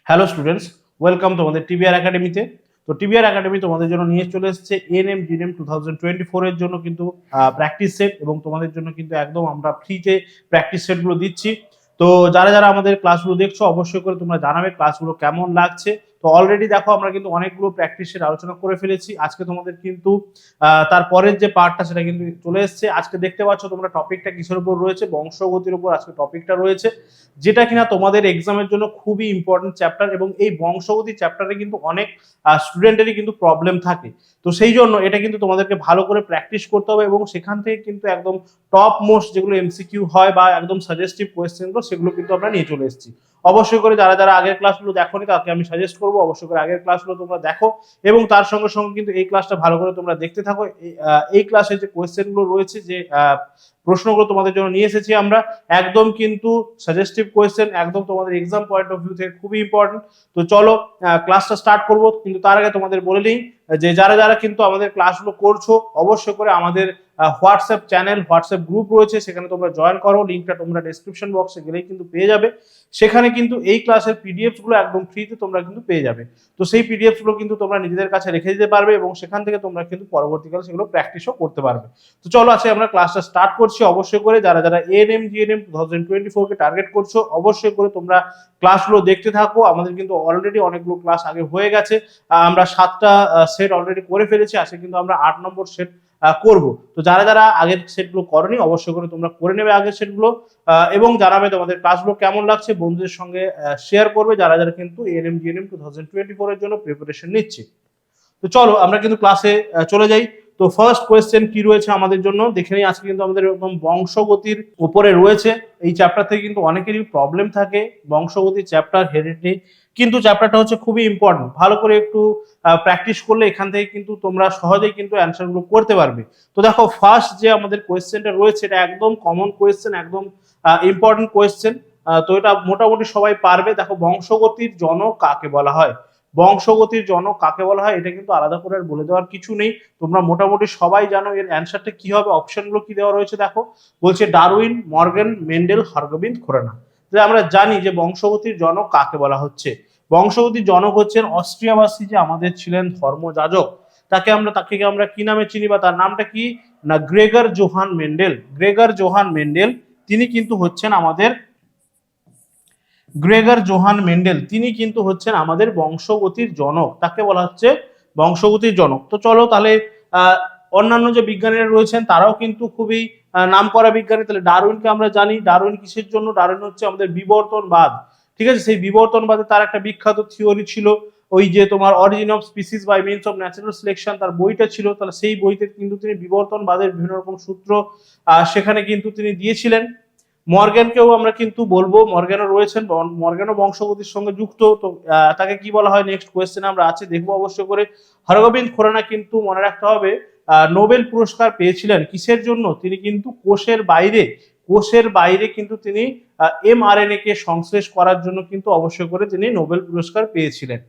Hello students, welcome তোমাদের TBR একাডেমিতে। তো টিবিআর একাডেমি তোমাদের জন্য নিয়ে চলে এসেছে এএনএম জিএনএম 2024 এর জন্য কিন্তু প্র্যাকটিস সেট, এবং তোমাদের জন্য কিন্তু একদম আমরা ফ্রিতে প্র্যাকটিস সেটগুলো দিচ্ছি। তো যারা যারা আমাদের ক্লাসগুলো দেখছো অবশ্যই করে তোমরা জানাবে ক্লাসগুলো কেমন লাগছে। তো অলরেডি দেখো আমরা কিন্তু অনেকগুলো প্র্যাকটিস সেট আলোচনা করে ফেলেছি। আজকে তোমাদের কিন্তু তারপরের যে পার্টটা সেটা কিন্তু চলে এসেছে। আজকে দেখতে পাচ্ছ তোমরা টপিকটা কিসের উপর রয়েছে, বংশগতির উপর আজকে টপিকটা রয়েছে, যেটা কিনা তোমাদের এক্সামের জন্য খুবই ইম্পর্টেন্ট চ্যাপ্টার। এবং এই বংশগতি চ্যাপ্টারে কিন্তু অনেক স্টুডেন্টেরই কিন্তু প্রবলেম থাকে। তো সেই জন্য এটা কিন্তু তোমাদেরকে ভালো করে প্র্যাকটিস করতে হবে, এবং সেখান থেকে কিন্তু একদম টপ মোস্ট যেগুলো এমসিকিউ হয় বা একদম সাজেস্টিভ কোয়েশ্চেনগুলো সেগুলো কিন্তু আমরা নিয়ে চলে এসেছি। অবশ্যই করে যারা যারা আগের ক্লাসগুলো দেখোনি তাকে আমি সাজেস্ট করবো অবশ্যই করে আগের ক্লাসগুলো তোমরা দেখো, এবং তার সঙ্গে সঙ্গে কিন্তু এই ক্লাসটা ভালো করে তোমরা দেখতে থাকো। এই ক্লাসে যে কোয়েশ্চেনগুলো রয়েছে, যে প্রশ্নগুলো তোমাদের জন্য নিয়ে এসেছি আমরা, একদম কিন্তু সাজেস্টিভ কোয়েশ্চেন, একদম তোমাদের এক্সাম পয়েন্ট অফ ভিউ থেকে খুবই ইম্পর্টেন্ট। তো চলো ক্লাসটা স্টার্ট করবো, কিন্তু তার আগে তোমাদের বলে নিই যে যারা যারা কিন্তু আমাদের ক্লাসগুলো করছো অবশ্যই করে আমাদের হোয়াটসঅ্যাপ চ্যানেল, হোয়াটসঅ্যাপ গ্রুপ রয়েছে, সেখানে তোমরা জয়েন করো। লিঙ্কটা তোমরা ডেসক্রিপশন বক্সে গেলেই কিন্তু পেয়ে যাবে। সেখানে কিন্তু এই ক্লাসের পিডিএফ গুলো একদম ফ্রিতে তোমরা কিন্তু পেয়ে যাবে। তো সেই পিডিএফ গুলো কিন্তু তোমরা নিজেদের কাছে রেখে দিতে পারবে, এবং সেখান থেকে তোমরা কিন্তু পরবর্তীকালে সেগুলো প্র্যাকটিসও করতে পারবে। তো চলো আজকে আমরা ক্লাসটা স্টার্ট করছি। অবশ্যই করে যারা যারা এএনএম জিএনএম 2024 কে টার্গেট করছো অবশ্যই করে তোমরা ক্লাসগুলো দেখতে থাকো। আমাদের কিন্তু অলরেডি অনেকগুলো ক্লাস আগে হয়ে গেছে। আমরা 7টা সেট অলরেডি করে ফেলেছি, আজকে কিন্তু আমরা 8 নম্বর সেট করব। তো যারা যারা আগের সেটগুলো করনি অবশ্যই করে তোমরা করে নেবে আগের সেটগুলো, এবং জানাবে তোমাদের ক্লাসগুলো কেমন লাগছে, বন্ধুদের সঙ্গে শেয়ার করবে যারা যারা কিন্তু এএনএম জিএনএম 2024 এর জন্য প্রিপারেশন নিচ্ছে। তো চলো আমরা কিন্তু ক্লাসে চলে যাই। তো ফার্স্ট কোয়েশ্চেন কি রয়েছে আমাদের জন্য দেখে নিই। আজকে কিন্তু আমাদের একদম বংশগতির উপরে রয়েছে। এই চ্যাপ্টার থেকে কিন্তু অনেকেরই প্রবলেম থাকে, বংশগতির চ্যাপ্টার, হেরিডিটি কিন্তু চ্যাপ্টারটা হচ্ছে খুবই ইম্পর্টেন্ট। ভালো করে একটু প্র্যাকটিস করলে এখান থেকে কিন্তু তোমরা সহজেই কিন্তু অ্যান্সারগুলো করতে পারবে। তো দেখো ফার্স্ট যে আমাদের কোয়েশ্চেনটা রয়েছে এটা একদম কমন কোয়েশ্চেন, একদম ইম্পর্টেন্ট কোয়েশ্চেন। তো এটা মোটামুটি সবাই পারবে। দেখো বংশগতির জনক কাকে বলা হয়, বংশগতির জনক কাকে বলা হয় এটা কিন্তু আলাদা করে আর বলে দেওয়ার কিছু নেই, তোমরা মোটামুটি সবাই জানো। এর অ্যান্সারটা কি হবে, অপশনগুলো কি দেওয়া রয়েছে দেখো, বলছে ডারউইন, মর্গেন, মেন্ডেল, হার্গবিন্দ খোরানা। আমরা জানি যে বংশগতির জনক কাকে বলা হচ্ছে। বংশগতির জনক হচ্ছেন অস্ট্রিয়াবাসী যে আমাদের ছিলেন ধর্মযাজক, তাকে আমরা কি নামে চিনি, বা তার নামটা কি না Gregor Johann Mendel. Gregor Johann Mendel তিনি কিন্তু হচ্ছেন আমাদের তিনি কিন্তু হচ্ছেন আমাদের বংশগতির জনক, তাকে বলা হচ্ছে বংশগতির জনক। তো চলো তাহলে অন্যান্য যে বিজ্ঞানীরা রয়েছেন তারাও কিন্তু খুবই নামকরা বিজ্ঞানী। তাহলে ডারউইনকে আমরা জানি, ডারউইন কিসের জন্য, ডারউইন হচ্ছে আমাদের বিবর্তনবাদ। ঠিক আছে, সেই বিবর্তনবাদে তার একটা বিখ্যাত থিওরি ছিল, ওই যে তোমার origin of species by means of natural selection, তার বইটা ছিল। তাহলে সেই বইতে কিন্তু তিনি বিবর্তনবাদের বিভিন্ন রকম সূত্র সেখানে কিন্তু তিনি দিয়েছিলেন। মর্গ্যানকেও আমরা কিন্তু বলবো, মর্গ্যানও রয়েছেন, মর্গ্যানও বংশগতির সঙ্গে যুক্ত। তো তাকে কি বলা হয় নেক্সট কোয়েশ্চেন আমরা আছে দেখবো অবশ্যই করে। হরগোবিন্দ খোরানা কিন্তু মনে রাখতে হবে নোবেল পুরস্কার পেয়েছিলেন কিসের জন্য, তিনি কিন্তু কোষের বাইরে কিন্তু তিনি mRNA কে সংশ্লেষ করার জন্য কিন্তু অবশ্যই করে তিনি নোবেল পুরস্কার পেয়েছিলেন।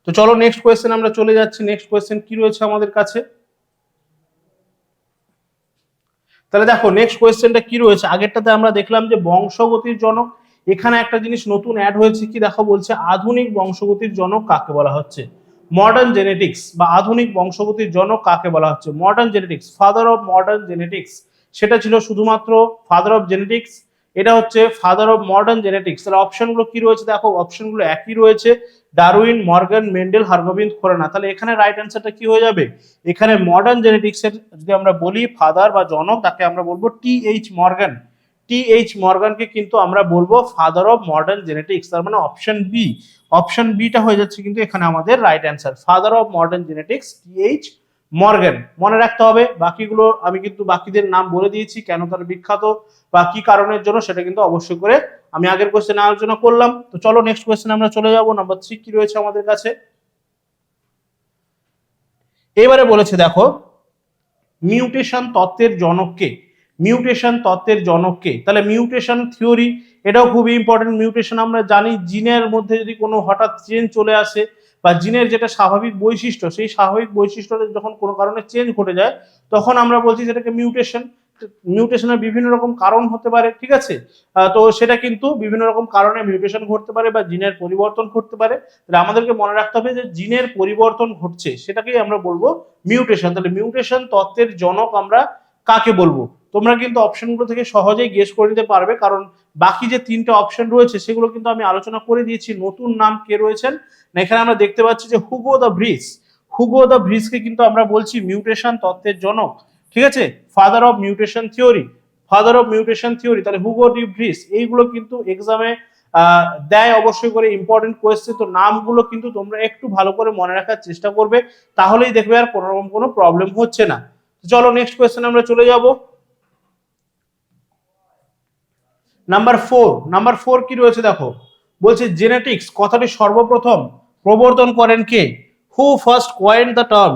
তো চলো নেক্সট কোয়েশ্চেন আমরা চলে যাচ্ছি। নেক্সট কোয়েশ্চেন কি রয়েছে আমাদের কাছে, তাহলে দেখো নেক্সট কোয়েশ্চেনটা কি রয়েছে। আগেরটাতে আমরা দেখলাম যে বংশগতির জনক, এখানে একটা জিনিস নতুন অ্যাড হয়েছে কি দেখো, বলছে আধুনিক বংশগতির জনক কাকে বলা হচ্ছে। মডার্ন জেনেটিক্স বা আধুনিক বংশগতির জনক কাকে বলা হচ্ছে, modern genetics, father of modern genetics. সেটা ছিল শুধুমাত্র ফাদার অফ জেনেটিক্স, এটা হচ্ছে ফাদার অফ মডার্ন জেনেটিক্স। তাহলে অপশনগুলো কি রয়েছে দেখো, অপশনগুলো একই রয়েছে, ডারউইন, মর্গান, মেন্ডেল, হার্গোবিন্দ খোরানা। তাহলে এখানে রাইট অ্যান্সারটা কি হয়ে যাবে, এখানে মডার্ন জেনেটিক্স এর যদি আমরা বলি ফাদার বা জনক, তাকে আমরা বলবো টি.এইচ. মর্গান। টি.এইচ. মর্গানকে কিন্তু আমরা বলবো ফাদার অফ মডার্ন জেনেটিক্স। তার মানে অপশন বিটা হয়ে যাচ্ছে কিন্তু এখানে আমাদের right answer, father of modern genetics T. H.. Morgan. মনে রাখতে হবে, বাকিগুলো আমি কিন্তু বাকিদের নাম বলে দিয়েছি, কেন তারা বিখ্যাত বা কি কারণের জন্য সেটা কিন্তু অবশ্যই করে আমি আগের কোশ্চেনে আলোচনা করলাম। তো চলো নেক্সট কোশ্চেনে আমরা চলে যাব। নাম্বার 3 কি রয়েছে আমাদের কাছে, এবারে বলেছে দেখো মিউটেশন তত্ত্বের জনককে, মিউটেশন তত্ত্বের জনককে। তাহলে মিউটেশন থিওরি এটাও খুবই ইম্পর্টেন্ট। মিউটেশন আমরা জানি জিনের মধ্যে যদি কোনো হঠাৎ চেঞ্জ চলে আসে, বা জিনের যেটা স্বাভাবিক বৈশিষ্ট্য, সেই স্বাভাবিক বৈশিষ্ট্যটা যখন কোনো কারণে চেঞ্জ ঘটে যায় তখন আমরা বলছি সেটাকে মিউটেশন। মিউটেশনের বিভিন্ন রকম কারণ হতে পারে, ঠিক আছে। তো সেটা কিন্তু বিভিন্ন রকম কারণে মিউটেশন ঘটতে পারে বা জিনের পরিবর্তন ঘটতে পারে। তাহলে আমাদেরকে মনে রাখতে হবে যে জিনের পরিবর্তন ঘটছে সেটাকেই আমরা বলবো মিউটেশন। তাহলে মিউটেশন তত্ত্বের জনক আমরা কাকে বলবো? তোমরা কিন্তু অপশনগুলো থেকে সহজেই গেস করে নিতে পারবে, কারণ বাকি যে তিনটে অপশন রয়েছে সেগুলো কিন্তু আমি আলোচনা করে দিয়েছি। নতুন নাম কে রয়েছেন না, এখানে আমরা দেখতে পাচ্ছি যে Hugo de Vries. Hugo de ব্রিজকে কিন্তু আমরা বলছি মিউটেশন তত্ত্বের জনক, ঠিক আছে, father of mutation theory, father of mutation theory. তাহলে হুগো ডি ব্রিজ এইগুলো কিন্তু এক্সামে দেয় অবশ্যই করে, ইম্পর্টেন্ট কোয়েশ্চেন। তো নামগুলো কিন্তু তোমরা একটু ভালো করে মনে রাখার চেষ্টা করবে, তাহলেই দেখবে আর কোনো রকম কোনো প্রবলেম হচ্ছে না। চলো নেক্সট কোয়েশ্চেন আমরা চলে যাব। নাম্বার 4 কি রয়েছে দেখো, বলছে জেনেটিক্স কথাটি সর্বপ্রথম প্রবর্তন করেন কে? Who first coined the term?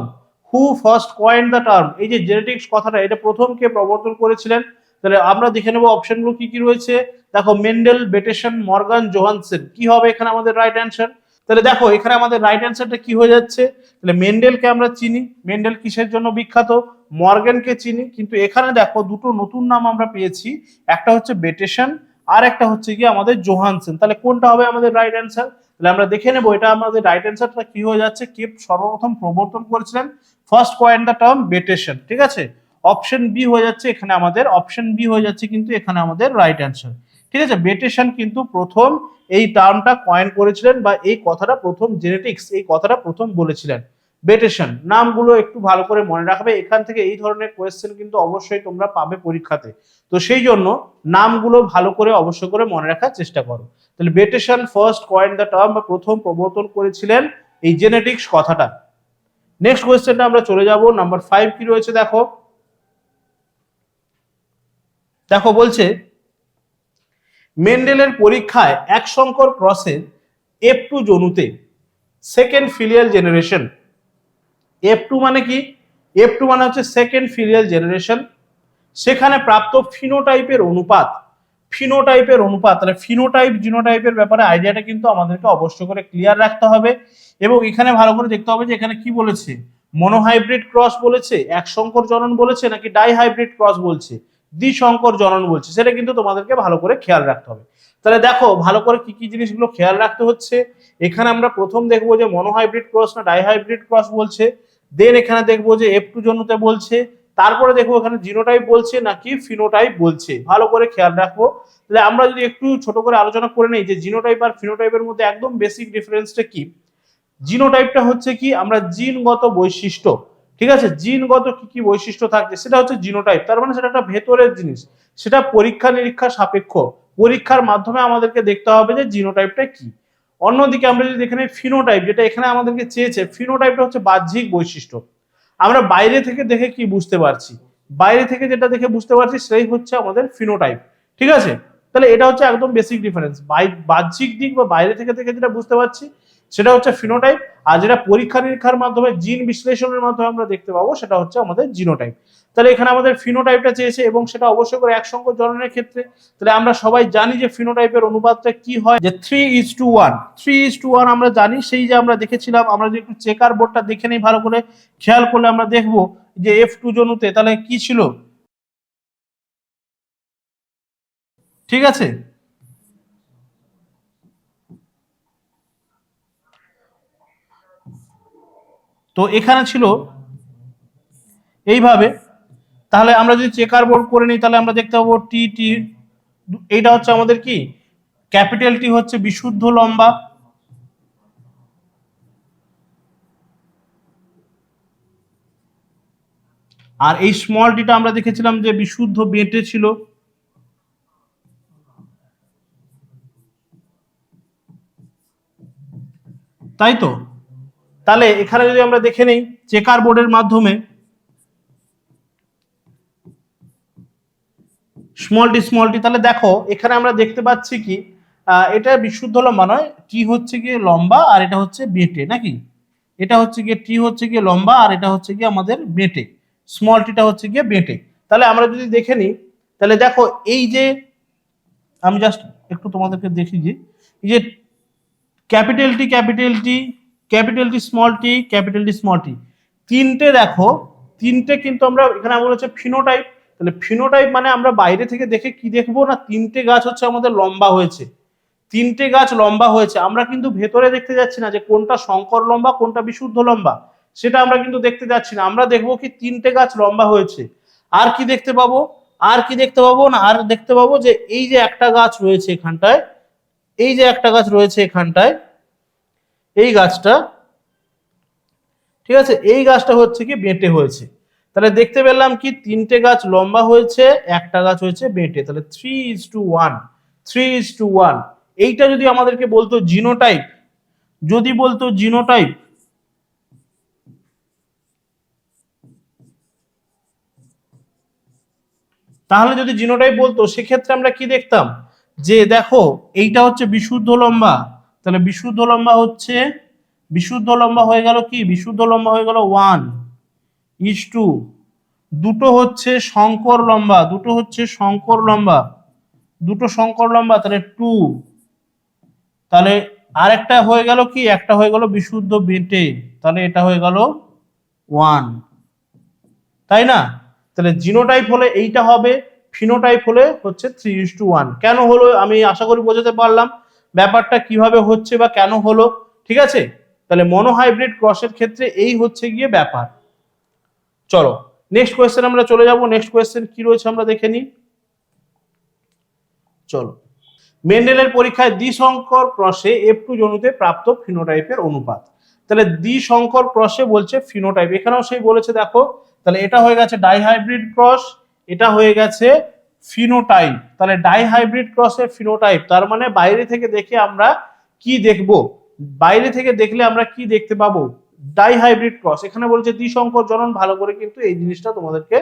Who first coined the term? এই যে জেনেটিক্স কথাটা এটা প্রথম কে প্রবর্তন করেছিলেন? তাহলে আমরা দেখে নেব অপশনগুলো কি কি রয়েছে। দেখো মেন্ডেল, বেটেসন, মর্গান, জোহানসেন। কি হবে এখানে আমাদের রাইট অ্যান্সার? তাহলে দেখো এখানে আমাদের রাইট অ্যান্সারটা কি হয়ে যাচ্ছে? তাহলে মেন্ডেলকে আমরা চিনি, মেন্ডেল কিসের জন্য বিখ্যাত? মর্গানকে চিনি, কিন্তু এখানে দেখো দুটো নতুন নাম আমরা পেয়েছি, একটা হচ্ছে বেটেসন আর একটা হচ্ছে কি আমাদের জোহানসেন। তাহলে কোনটা হবে আমাদের রাইট অ্যান্সার? তাহলে আমরা দেখে নেব এটা আমাদের রাইট অ্যান্সারটা কি হয়ে যাচ্ছে। কে সর্বপ্রথম প্রবর্তন করেছিলেন? ফার্স্ট কয়েন দ্য টার্ম বেটেসন, ঠিক আছে। অপশন বি হয়ে যাচ্ছে এখানে আমাদের, অপশন বি হয়ে যাচ্ছে কিন্তু এখানে আমাদের রাইট অ্যান্সার, ঠিক আছে। বেটেসন কিন্তু প্রথম এই টার্মটা কয়েন করেছিলেন বা এই কথাটা প্রথম, জেনেটিক্স এই কথাটা প্রথম বলেছিলেন বেটেসন। নামগুলো একটু ভালো করে মনে রাখবে, এখান থেকে এই ধরনের কোয়েশ্চেন কিন্তু অবশ্যই তোমরা পাবে পরীক্ষাতে। তো সেই জন্য নামগুলো ভালো করে অবশ্যই করে মনে রাখার চেষ্টা করো। তাহলে বেটেসন ফার্স্ট কয়েন দ্য টার্ম বা প্রথম প্রবর্তন করেছিলেন এই জেনেটিক্স কথাটা। নেক্সট কোয়েশ্চেনটা আমরা চলে যাব। নাম্বার 5 কি রয়েছে দেখো, দেখো বলছে মেন্ডেলের পরীক্ষায় এক সংকর ক্রসের F2 জনুতে second filial generation. F2 মানে কি? F2 মানে হচ্ছে সেকেন্ড ফিলিয়াল জেনারেশন, সেখানে প্রাপ্ত ফিনোটাইপের অনুপাত, ফিনোটাইপের অনুপাত। তাহলে ফিনোটাইপ জিনোটাইপের ব্যাপারে আইডিয়াটা কিন্তু আমাদেরকে অবশ্যই করে ক্লিয়ার রাখতে হবে, এবং এখানে ভালো করে দেখতে হবে যে এখানে কি বলেছে, মনোহাইব্রিড ক্রস বলেছে, এক সংকর জনন বলেছে, নাকি ডাই হাইব্রিড ক্রস বলছে, দ্বিসংকর জনন বলছে, সেটা কিন্তু তোমাদেরকে ভালো করে খেয়াল রাখতে হবে। তাহলে দেখো ভালো করে কি কি জিনিসগুলো খেয়াল রাখতে হচ্ছে। এখানে আমরা প্রথম দেখবো যে মনোহাইব্রিড ক্রস না ডাই হাইব্রিড ক্রস বলছে, দেন এখানে দেখবো যে F2 জনুতে বলছে, তারপরে দেখবো এখানে জিনোটাইপ বলছে নাকি ফিনোটাইপ বলছে, ভালো করে খেয়াল রাখবো। তাহলে আমরা যদি একটু ছোট করে আলোচনা করে নেই যে জিনোটাইপ আর ফিনোটাইপের মধ্যে একদম বেসিক ডিফারেন্সটা কি। জিনোটাইপটা হচ্ছে কি আমরা জিনগত বৈশিষ্ট্য, ঠিক আছে, জিনগত কি কি বৈশিষ্ট্য থাকছে সেটা হচ্ছে জিনোটাইপ। তার মানে সেটা একটা ভেতরের জিনিস, সেটা পরীক্ষা নিরীক্ষা সাপেক্ষ, পরীক্ষার মাধ্যমে আমাদেরকে দেখতে হবে যে জিনোটাইপটা কি। অন্যদিকে আমরা যদি এখানে ফিনোটাইপ, যেটা এখানে আমাদেরকে চেয়েছে, ফিনোটাইপটা হচ্ছে বাহ্যিক বৈশিষ্ট্য, আমরা বাইরে থেকে দেখে কি বুঝতে পারছি, বাইরে থেকে যেটা দেখে বুঝতে পারছি সেই হচ্ছে আমাদের ফিনোটাইপ, ঠিক আছে। তাহলে এটা হচ্ছে একদম বেসিক ডিফারেন্স, বাহ্যিক দিক বা বাইরে থেকে দেখে যেটা বুঝতে পারছি সেটা হচ্ছে ফিনোটাইপ, আর যেটা পরীক্ষা নিরীক্ষার মাধ্যমে জিন বিশ্লেষণের মাধ্যমে আমরা দেখতে পাবো সেটা হচ্ছে আমাদের জিনোটাইপ। তাহলে এখানে আমাদের ফিনোটাইপটা চেয়েছে এবং সেটা অবশ্যই করে এক সংকর জননের ক্ষেত্রে। তাহলে আমরা সবাই জানি যে ফিনোটাইপের অনুপাতটা কি হয়, যে 3:1, 3:1 আমরা জানি, সেই যে আমরা দেখেছিলাম। আমরা যদি একটু চেকার বোর্ডটা দেখে নেই ভালো করে, খেয়াল করলে আমরা দেখবো যে F2 জনুতে তাহলে কি ছিল, ঠিক আছে। তো এখানে ছিল এইভাবে। তাহলে আমরা যদি চেকার বোর্ড করে নিই তাহলে আমরা দেখতে পাবো টি টি, এইটা হচ্ছে আমাদের কি, ক্যাপিটাল টি হচ্ছে বিশুদ্ধ লম্বা, আর এই স্মল টিটা আমরা দেখেছিলাম যে বিশুদ্ধ বেঁটে ছিল, তাই তো। তাহলে এখানে যদি আমরা দেখে নেই চেকার বোর্ডের মাধ্যমে স্মল টি, তাহলে দেখো এখানে আমরা দেখতে পাচ্ছি কি এটা বিশুদ্ধ লম্বা নয়, টি হচ্ছে গিয়ে লম্বা আর এটা হচ্ছে বেঁটে, নাকি এটা হচ্ছে গিয়ে টি হচ্ছে গিয়ে লম্বা আর এটা হচ্ছে গিয়ে আমাদের বেঁটে, স্মল টিটা হচ্ছে গিয়ে বেঁটে। তাহলে আমরা যদি দেখে নিই তাহলে দেখো এই যে আমি জাস্ট একটু তোমাদেরকে দেখি যে এই যে capital T capital T capital T small T capital T small T, তিনটে দেখো, তিনটে কিন্তু আমরা এখানে বলেছে ফিনোটাইপ। তাহলে ফিনোটাইপ মানে আমরা বাইরে থেকে দেখে কি দেখবো না, তিনটে গাছ হচ্ছে আমাদের লম্বা হয়েছে, তিনটে গাছ লম্বা হয়েছে। আমরা কিন্তু ভেতরে দেখতে যাচ্ছি না যে কোনটা শঙ্কর লম্বা কোনটা বিশুদ্ধ লম্বা, সেটা আমরা কিন্তু দেখতে যাচ্ছি না। আমরা দেখবো কি তিনটে গাছ লম্বা হয়েছে। আর কি দেখতে পাবো, আর কি দেখতে পাবো না, আর দেখতে পাবো যে এই যে একটা গাছ রয়েছে এখানটায়, এই যে একটা গাছ রয়েছে এখানটায়, এই গাছটা, ঠিক আছে, এই গাছটা হচ্ছে কি বেঁটে হয়েছে। তাহলে দেখতে পেলাম কি তিনটে গাছ লম্বা হয়েছে, একটা গাছ হয়েছে বেঁটে, তাহলে 3:1, 3:1। এইটা যদি আমাদেরকে বলতো জিনোটাইপ, যদি বলতো জিনোটাইপ, তাহলে যদি জিনোটাইপ বলতো সেক্ষেত্রে আমরা কি দেখতাম, যে দেখো এইটা হচ্ছে বিশুদ্ধ লম্বা, তাহলে বিশুদ্ধ লম্বা হচ্ছে, বিশুদ্ধ লম্বা হয়ে গেল কি, বিশুদ্ধ লম্বা হয়ে গেল 1:2। দুটো হচ্ছে শঙ্কর লম্বা, দুটো হচ্ছে শঙ্কর লম্বা, দুটো শঙ্কর লম্বা, তাহলে 2। তাহলে আরেকটা হয়ে গেল কি, একটা হয়ে গেল বিশুদ্ধ বেঁটে, তাহলে এটা হয়ে গেল 1, তাই না? তাহলে জিনোটাইপ হলে এইটা হবে, ফিনোটাইপ হলে হচ্ছে 3:1। কেন হলো আমি আশা করি বোঝাতে পারলাম ব্যাপারটা কিভাবে হচ্ছে বা কেন হলো, ঠিক আছে? তাহলে মনোহাইব্রিড ক্রসের ক্ষেত্রে এই হচ্ছে গিয়ে ব্যাপার। চলো নেক্সট কোয়েশ্চেন আমরা চলে যাব। নেক্সট কোয়েশ্চেন কি রয়েছে আমরা দেখে নিই। চলো, মেন্ডেলের পরীক্ষায় দ্বিসংকর ক্রসে F2 জনুতে প্রাপ্ত ফিনোটাইপের অনুপাত। তাহলে দ্বিসংকর ক্রসে বলছে ফিনোটাইপ, এখানেও সেই বলেছে দেখো, তাহলে এটা হয়ে গেছে ডাইহাইব্রিড ক্রস, এটা হয়ে গেছে ফিনোটাইপ। তাহলে ডাইহাইব্রিড ক্রসে ফিনোটাইপ, তার মানে বাইরে থেকে দেখে আমরা কি দেখব, বাইরে থেকে দেখলে আমরা কি দেখতে পাবো, ডাইহাইব্রিড ক্রস। এখানে বলছে দ্বিসংকর জনন, ভালো করে কিন্তু এই জিনিসটা তোমাদেরকে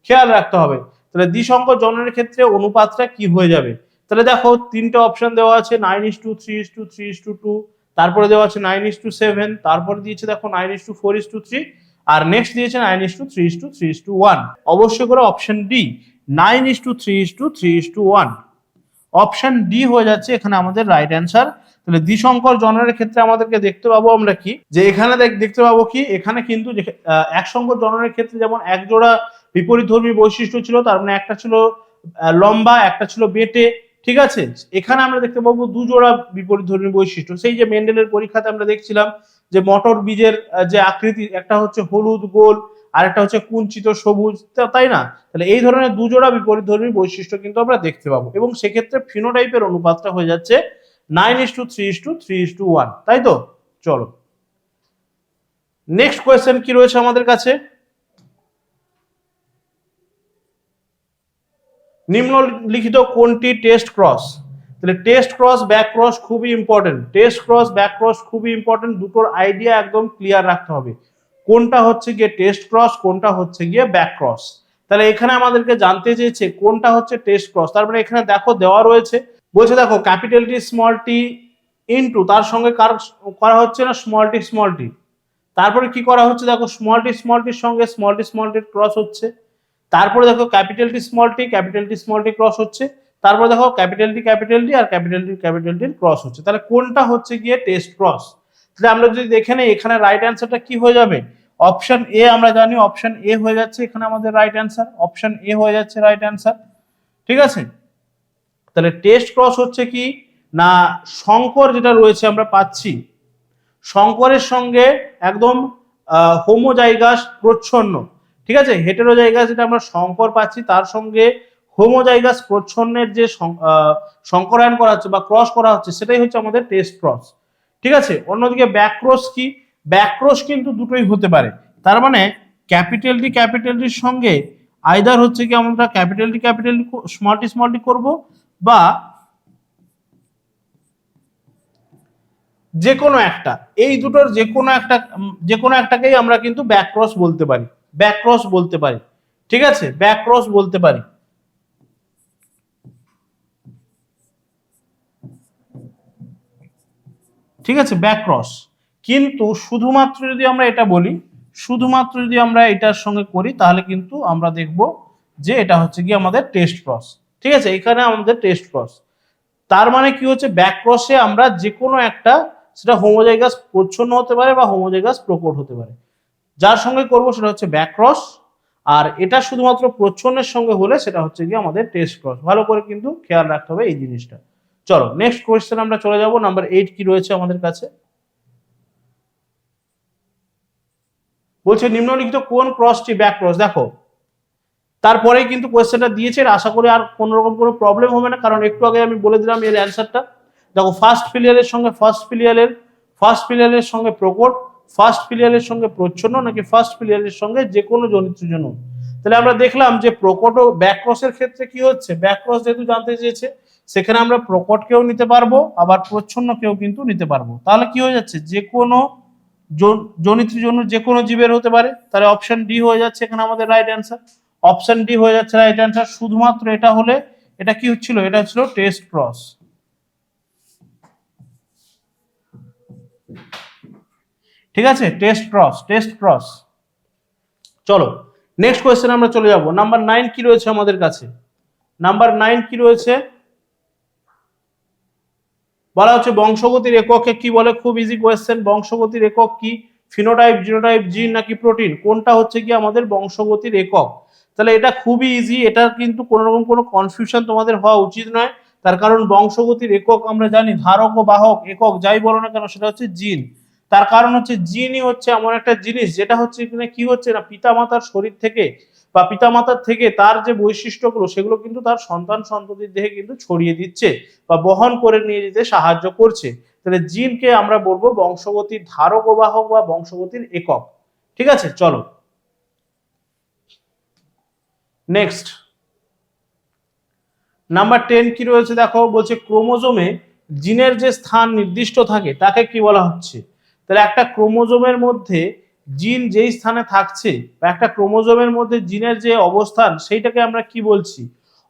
খেয়াল রাখতে হবে। তাহলে দ্বিসংকর জননের ক্ষেত্রে অনুপাতটা কি হয়ে যাবে, তাহলে দেখো তিনটে অপশন দেওয়া আছে 9:3:3:2, তারপরে দেওয়া আছে 9:7, তারপরে দিয়েছে দেখো 9:4:3, আর নেক্সট দিয়েছে 9:3:3:1। অবশ্যই করে অপশন ডি 9:3:3:1, অপশন ডি হয়ে যাচ্ছে এখানে আমাদের রাইট অ্যান্সার। তাহলে দ্বিসংকর জননের ক্ষেত্রে আমাদেরকে দেখতে পাবো আমরা কি, যে এখানে দেখতে পাবো কি, এখানে কিন্তু এক সংকর জননের ক্ষেত্রে যেমন এক জোড়া বিপরীতধর্মী বৈশিষ্ট্য ছিল, তার মানে একটা ছিল লম্বা, একটা ছিল বেঁটে, ঠিক আছে? এখানে আমরা দেখতে পাবো দুজোড়া বিপরীতধর্মী বৈশিষ্ট্য। সেই যে মেন্ডেলের পরীক্ষাতে আমরা দেখছিলাম যে মটর বীজের যে আকৃতি, একটা হচ্ছে হলুদ গোল আর একটা হচ্ছে কুঞ্চিত সবুজ, তাই না? তাহলে এই ধরনের দুজোড়া বিপরীতধর্মী বৈশিষ্ট্য কিন্তু আমরা দেখতে পাবো, এবং সেক্ষেত্রে ফিনোটাইপের অনুপাতটা হয়ে যাচ্ছে 9:3:3:1, তাই তো? চলো নেক্সট কোয়েশ্চেন কি রয়েছে আমাদের কাছে, নিম্নলিখিত কোনটি টেস্ট ক্রস? তাহলে টেস্ট ক্রস ব্যাক ক্রস খুবই important, test cross back cross খুবই ইম্পর্টেন্ট, দুটোর আইডিয়া একদম ক্লিয়ার রাখতে হবে, কোনটা হচ্ছে গিয়ে টেস্ট ক্রস, কোনটা হচ্ছে গিয়ে ব্যাক ক্রস। তাহলে এখানে আমাদেরকে জানতে চেয়েছে কোনটা হচ্ছে টেস্ট ক্রস, তার মানে এখানে দেখো দেওয়া রয়েছে, বলছে দেখো ক্যাপিটাল টি স্মল টি ইনটু, তার সঙ্গে করা হচ্ছে না স্মল টি, তারপরে কি করা হচ্ছে দেখো স্মল টির সঙ্গে স্মল টির ক্রস হচ্ছে, তারপরে দেখো ক্যাপিটাল টি স্মল টি ক্রস হচ্ছে, তারপরে দেখো ক্যাপিটাল টি আর ক্যাপিটাল টির ক্রস হচ্ছে। তাহলে কোনটা হচ্ছে গিয়ে টেস্ট ক্রস? তাহলে আমরা যদি দেখে নেই এখানে রাইট অ্যান্সারটা কি হয়ে যাবে, অপশন এ, আমরা জানি অপশন এ হয়ে যাচ্ছে এখানে আমাদের রাইট অ্যান্সার, অপশন এ হয়ে যাচ্ছে রাইট অ্যান্সার, ঠিক আছে? তাহলে টেস্ট ক্রস হচ্ছে কি না, শঙ্কর যেটা রয়েছে আমরা পাচ্ছি, শঙ্করের সঙ্গে একদম হোমোজাইগাস প্রচ্ছন্ন, ঠিক আছে? হেটেরোজাইগাস যেটা আমরা শঙ্কর পাচ্ছি তার সঙ্গে হোমোজাইগাস প্রচ্ছন্নের যে সংকরায়ন করা হচ্ছে বা ক্রস করা হচ্ছে, সেটাই হচ্ছে আমাদের টেস্ট ক্রস, ঠিক আছে? অন্যদিকে ব্যাক ক্রস কি, ব্যাক ক্রস কিন্তু দুটোই হতে পারে, তার মানে ক্যাপিটাল টির সঙ্গে আইদার হচ্ছে কি আমরা ক্যাপিটাল টি স্মল টি করব, বা যে কোনো একটা, এই দুটোর যে কোনো একটাকেই আমরা কিন্তু ব্যাক ক্রস বলতে পারি, ব্যাক ক্রস বলতে পারি, ঠিক আছে? ব্যাক ক্রস বলতে পারি, ঠিক আছে? Back cross. কিন্তু শুধুমাত্র যদি আমরা এটা বলি, শুধুমাত্র যদি আমরা এটার সঙ্গে করি, তাহলে কিন্তু আমরা দেখব যে এটা হচ্ছে কি আমাদের টেস্ট ক্রস, ঠিক আছে? এখানে আমাদের টেস্ট ক্রস, তার মানে কি হচ্ছে ব্যাক ক্রসে আমরা যে কোনো একটা, সেটা হোমোজাইগাস প্রচ্ছন্ন হতে পারে বা হোমোজাইগাস প্রকট হতে পারে, যার সঙ্গে করব সেটা হচ্ছে ব্যাক ক্রস, আর এটা শুধুমাত্র প্রচ্ছন্নের সঙ্গে হলে সেটা হচ্ছে কি আমাদের টেস্ট ক্রস। ভালো করে কিন্তু খেয়াল রাখতে হবে এই জিনিসটা। চলো নেক্সট কোয়েশ্চেন আমরা চলে যাব। নাম্বার 8 কি রয়েছে আমাদের কাছে, বলছে নিম্নলিখিত কোন ক্রসটি ব্যাক ক্রস। দেখো তারপরে কিন্তু কোয়েশ্চেনটা দিয়েছে, আশা করি আর কোন রকম কোনো প্রবলেম হবে না, কারণ একটু আগে আমি বলে দিলাম এর অ্যান্সারটা। দেখো ফার্স্ট ফিলিয়ারের সঙ্গে ফার্স্ট ফিলিয়ারের সঙ্গে প্রকট, ফার্স্ট ফিলিয়ারের সঙ্গে প্রচ্ছন্ন, নাকি ফার্স্ট ফিলিয়ারের সঙ্গে যে কোনো জনিত জনু। তাহলে আমরা দেখলাম যে প্রকট ও ব্যাক ক্রসের ক্ষেত্রে কি হচ্ছে, ব্যাক ক্রস যেহেতু জানতে চেয়েছে সেখানে আমরা প্রকটকেও নিতে পারবো আবার প্রচ্ছন্নকেও কিন্তু নিতে পারবো। তাহলে কি হয়ে যাচ্ছে, যে কোনো জনিত জনু যে কোনো জীবের হতে পারে। তাহলে অপশন ডি হয়ে যাচ্ছে এখানে আমাদের রাইট অ্যান্সার। অপশন ডি হয়ে যাচ্ছে রাইট অ্যান্সার। শুধুমাত্র এটা হলে এটা কি হচ্ছিল, এটা ছিল টেস্ট ক্রস। ঠিক আছে, টেস্ট ক্রস। চলো নেক্সট কোয়েশ্চেন আমরা চলে যাব। নাম্বার 9 কি রয়েছে আমাদের কাছে, নাম্বার 9 কি রয়েছে, বলা হচ্ছে বংশগতির এককে কি বলে। খুব ইজি কোয়েশ্চেন, বংশগতির একক কি, ফিনোটাইপ, জিনোটাইপ, জিন নাকি প্রোটিন, কোনটা হচ্ছে কি আমাদের বংশগতির একক। তাহলে এটা খুবই ইজি, এটা কিন্তু কোনো রকম কোনো কনফিউশন তোমাদের হওয়া উচিত নয়। তার কারণ বংশগতির একক আমরা জানি ধারক ও বাহক একক যাই বলো না কেন সেটা হচ্ছে জিন। তার কারণ হচ্ছে জিনই হচ্ছে এমন একটা জিনিস যেটা হচ্ছে কি হচ্ছে না, পিতামাতার শরীর থেকে বা পিতামাতার থেকে তার যে বৈশিষ্ট্যগুলো সেগুলো কিন্তু তার সন্তান সন্ততির দেহে কিন্তু ছড়িয়ে দিচ্ছে বা বহন করে নিয়ে যেতে সাহায্য করছে। তাহলে জিনকে আমরা বলবো বংশগতির ধারক ও বাহক বা বংশগতির একক। ঠিক আছে, চলো নেক্সট নাম্বার 10 কি রয়েছে দেখো, বলছে ক্রোমোজোমে জিনের যে স্থান নির্দিষ্ট থাকে তাকে কি বলা হচ্ছে। তাহলে একটা ক্রোমোজোমের মধ্যে জিন যেই স্থানে থাকছে বা একটা ক্রোমোজোমের মধ্যে জিনের যে অবস্থান সেইটাকে আমরা কি বলছি।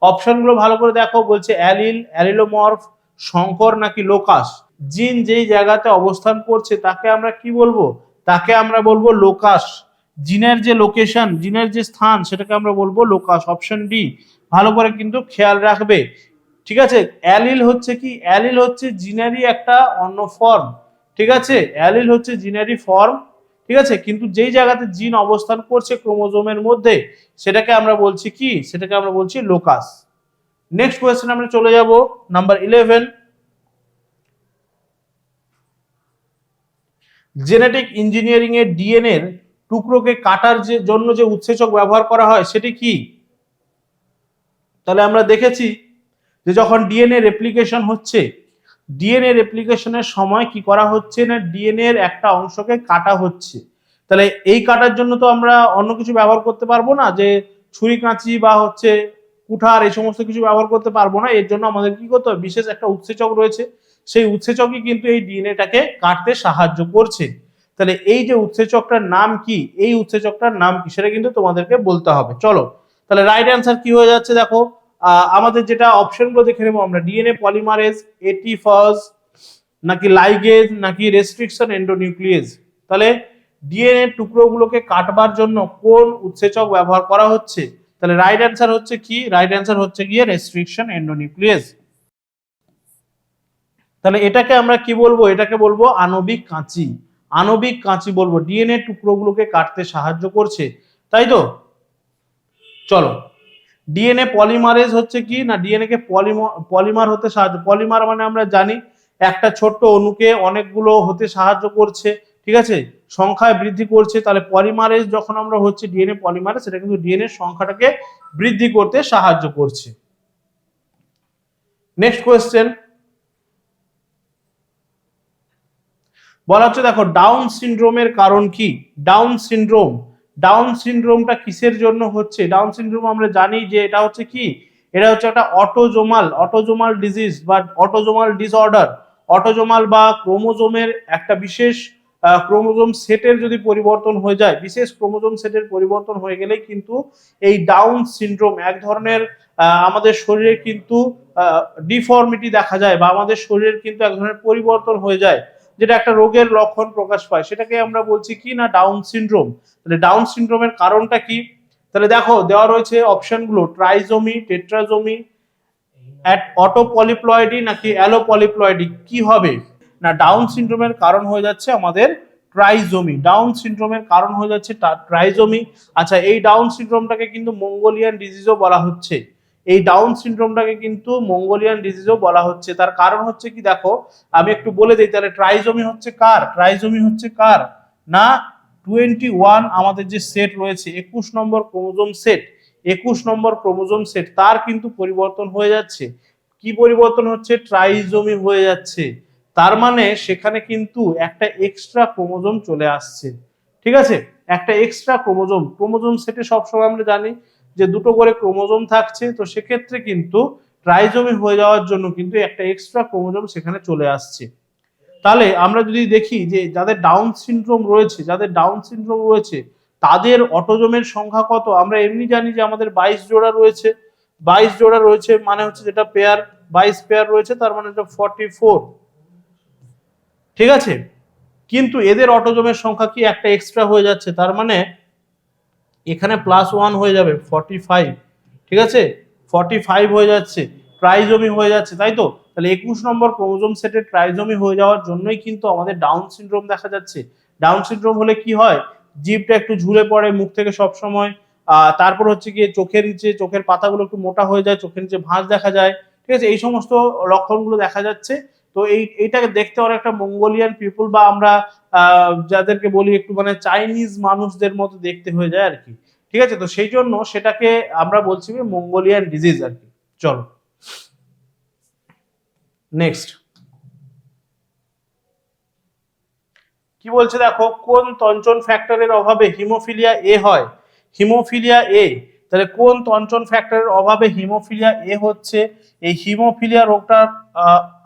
অপশনগুলো ভালো করে দেখো, বলছে অ্যালিল, অ্যালিলোমর্ফ, সংকর নাকি লোকাস। জিন যেই জায়গাতে অবস্থান করছে তাকে আমরা কি বলবো, তাকে আমরা বলবো লোকাস। জিনের যে লোকেশন, জিনের যে স্থান সেটাকে আমরা বলবো লোকাস। অপশন ডি ভালো করে কিন্তু খেয়াল রাখবে। ঠিক আছে, অ্যালিল হচ্ছে কি, অ্যালিল হচ্ছে জিনেরই একটা অন্য ফর্ম। ঠিক আছে, অ্যালিল হচ্ছে জিনেরই ফর্ম। ঠিক আছে, কিন্তু যেই জায়গাতে জিন অবস্থান করছে ক্রোমোজোমের মধ্যে সেটাকে আমরা বলছি কি, সেটাকে আমরা বলছি লোকাস। নেক্সট কোয়েশ্চেন আমরা চলে যাব নাম্বার 11। জেনেটিক ইঞ্জিনিয়ারিং এর ডিএনএ এর টুকরোকে কাটার জন্য যে উৎসেচক ব্যবহার করা হয় সেটি কি। তাহলে আমরা দেখেছি যে যখন ডিএনএ রেপ্লিকেশন হচ্ছে, ডিএনএ রেপ্লিকেশনের সময় কি করা হচ্ছে না, ডিএনএ এর একটা অংশকে কাটা হচ্ছে। তাহলে এই কাটার জন্য তো আমরা অন্য কিছু ব্যবহার করতে পারবো না, যে ছুরি কাঁচি বা হচ্ছে কুঠার এই সমস্ত কিছু ব্যবহার করতে পারবো না। এর জন্য আমাদের কি করতে হবে, বিশেষ একটা উৎসেচক রয়েছে, সেই উৎসেচকই কিন্তু এই ডিএনএটাকে কাটতে সাহায্য করছে। তাহলে এই যে উৎসেচকটার নাম কি, এই উৎসেচকটার নাম কি সেটা কিন্তু তোমাদেরকে বলতে হবে। চলো তাহলে রাইট অ্যান্সার কি হয়ে যাচ্ছে দেখো, আমাদের যেটা অপশনগুলো দেখে নেবো আমরা, ডিএনএ পলিমারেজ, এটি ফাজ নাকি লাইগেজ নাকি রেস্ট্রিকশন এন্ডোনিউক্লিয়েজ। তাহলে ডিএনএ টুকরোগুলোকে কাটবার জন্য কোন উৎসেচক ব্যবহার করা হচ্ছে। তাহলে রাইট অ্যান্সার হচ্ছে কি, রাইট অ্যান্সার হচ্ছে গিয়ে রেস্ট্রিকশন এন্ডোনিউক্লিয়েজ। তাহলে এটাকে আমরা কি বলবো, এটাকে বলবো আণবিক কাঁচি। আণবিক কাঁচি বলবো, ডিএনএ টুকরোগুলোকে কাটতে সাহায্য করছে, তাই তো। চলো ডিএনএ পলিমারেজ হচ্ছে কি না, ডিএনএ কে পলিমার হতে সাহায্য, পলিমার মানে আমরা জানি একটা ছোট্ট অণুকে অনেকগুলো হতে সাহায্য করছে। ঠিক আছে, সংখ্যায় বৃদ্ধি করছে। তাহলে পলিমারেজ যখন আমরা হচ্ছে ডিএনএ পলিমারেজ, সেটা কিন্তু ডিএনএ সংখ্যাটাকে বৃদ্ধি করতে সাহায্য করছে। নেক্সট কোয়েশ্চেন বলা হচ্ছে দেখো ডাউন সিনড্রোমের কারণ কি। ডাউন সিনড্রোম, ডাউন সিনড্রোমটা কিসের জন্য হচ্ছে। ডাউন সিনড্রোম আমরা জানি যে এটা হচ্ছে কি, এটা হচ্ছে একটা অটোজোমাল ডিজিজ বা অটোজোমাল ডিসঅর্ডার। অটোজোমাল বা ক্রোমোজোমের একটা বিশেষ ক্রোমোজোম সেটের যদি পরিবর্তন হয়ে যায়, বিশেষ ক্রোমোজোম সেটের পরিবর্তন হয়ে গেলেই কিন্তু এই ডাউন সিনড্রোম এক ধরনের আমাদের শরীরে কিন্তু ডিফর্মিটি দেখা যায় বা আমাদের শরীরের কিন্তু এক ধরনের পরিবর্তন হয়ে যায়, যেটা একটা রোগের লক্ষণ প্রকাশ পায়, সেটাকে আমরা বলছি কি না ডাউন সিনড্রোম। তাহলে ডাউন সিনড্রোমের কারণটা কি, তাহলে দেখো দেওয়া রয়েছে অপশনগুলো, ট্রাইজোমি, টেট্রাজোমি, অটোপলিপ্লয়েডি নাকি অ্যালোপলিপ্লয়েডি। কি হবে না, ডাউন সিনড্রোমের কারণ হয়ে যাচ্ছে আমাদের ট্রাইজোমি, ডাউন সিনড্রোমের কারণ হয়ে যাচ্ছে ট্রাইজোমি। আচ্ছা, এই ডাউন সিনড্রোমটাকে কিন্তু মঙ্গোলিয়ান ডিজিজও বলা হচ্ছে, এই ডাউন সিনড্রোমটাকে কিন্তু মঙ্গোলিয়ান ডিজিজও বলা হচ্ছে। তার কারণ হচ্ছে কি, দেখো আমি একটু বলে দিই তাহলে। ট্রাইজোমি হচ্ছে কার, ট্রাইজোমি হচ্ছে কার না 21 আমাদের যে সেট রয়েছে 21 নম্বর ক্রোমোজোম সেট, 21 নম্বর ক্রোমোজোম সেট তার কিন্তু পরিবর্তন হয়ে যাচ্ছে। কি পরিবর্তন হচ্ছে, ট্রাইজোমি হয়ে যাচ্ছে। তার মানে সেখানে কিন্তু একটা এক্সট্রা ক্রোমোজোম চলে আসছে, ঠিক আছে, একটা এক্সট্রা ক্রোমোজোম। ক্রোমোজোম সেটে সবসময় আমরা জানি যে দুটো করে ক্রোমোজোম থাকছে, তো সেক্ষেত্রে কিন্তু ট্রাইজোমি হয়ে যাওয়ার জন্য কিন্তু একটা এক্সট্রা ক্রোমোজোম সেখানে চলে আসছে। তাহলে আমরা যদি দেখি যে যাদের ডাউন সিনড্রোম রয়েছে, যাদের ডাউন সিনড্রোম রয়েছে তাদের অটোজোমের সংখ্যা কত, আমরা এমনি জানি যে আমাদের 22 জোড়া রয়েছে, 22 জোড়া রয়েছে মানে হচ্ছে যেটা পেয়ার, 22 পেয়ার রয়েছে তার মানে এটা 44, ঠিক আছে। কিন্তু এদের অটোজোমের সংখ্যা কি একটা এক্সট্রা হয়ে যাচ্ছে, তার মানে এখানে +1 হয়ে যাবে 45, ঠিক আছে, 45 হয়ে যাচ্ছে, ট্রাইজোমি হয়ে যাচ্ছে, তাই তো। তাহলে 21 নম্বর ক্রোমোজোম সেটে ট্রাইজোমি হয়ে যাওয়ার জন্যই কিন্তু আমাদের ডাউন সিনড্রোম দেখা যাচ্ছে। ডাউন সিনড্রোম হলে কি হয়, জিভটা একটু ঝুলে পড়ে মুখ থেকে সব সময়, তারপর হচ্ছে গিয়ে চোখের নিচে, চোখের পাতাগুলো একটু মোটা হয়ে যায়, চোখের নিচে ভাঁজ দেখা যায়, ঠিক আছে, এই সমস্ত লক্ষণগুলো দেখা যাচ্ছে। তো এইটাকে দেখতে অনেকটা মঙ্গোলিয়ান পিপল বা আমরা যাদেরকে বলি একটু মানে চাইনিজ মানুষদের মতো দেখতে হয়ে যায় আর কি, ঠিক আছে। তো সেই জন্য সেটাকে আমরা বলছি মঙ্গোলিয়ান ডিজিজ আর কি। চলো নেক্সট কি বলছে দেখো, কোন তঞ্চন ফ্যাক্টরের অভাবে হিমোফিলিয়া এ হয়, হিমোফিলিয়া এ, তাহলে কোন তঞ্চন ফ্যাক্টরের অভাবে হিমোফিলিয়া এ হচ্ছে। এই হিমোফিলিয়া রোগটা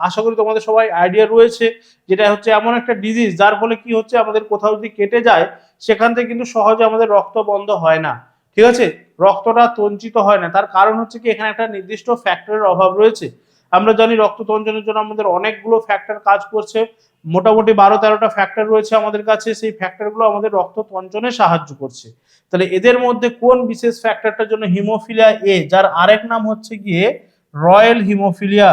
আশা করি তোমাদের সবাই আইডিয়া রয়েছে, যেটা হচ্ছে এমন একটা ডিজিজ যার ফলে কি হচ্ছে, আমাদের কোথাও যদি কেটে যায় সেখান থেকে কিন্তু সহজে আমাদের রক্ত বন্ধ হয় না, ঠিক আছে, রক্তটা তঞ্চিত হয় না। তার কারণ হচ্ছে কি, এখানে একটা নির্দিষ্ট ফ্যাক্টরের অভাব রয়েছে। আমরা জানি রক্ত তঞ্চনের জন্য আমাদের অনেকগুলো ফ্যাক্টর কাজ করছে, মোটামুটি 12-13টা ফ্যাক্টর রয়েছে আমাদের কাছে, সেই ফ্যাক্টরগুলো আমাদের রক্ত তঞ্চনে সাহায্য করছে। তাহলে এদের মধ্যে কোন বিশেষ ফ্যাক্টরটার জন্য হিমোফিলিয়া এ, যার আরেক নাম হচ্ছে গিয়ে রয়্যাল হিমোফিলিয়া,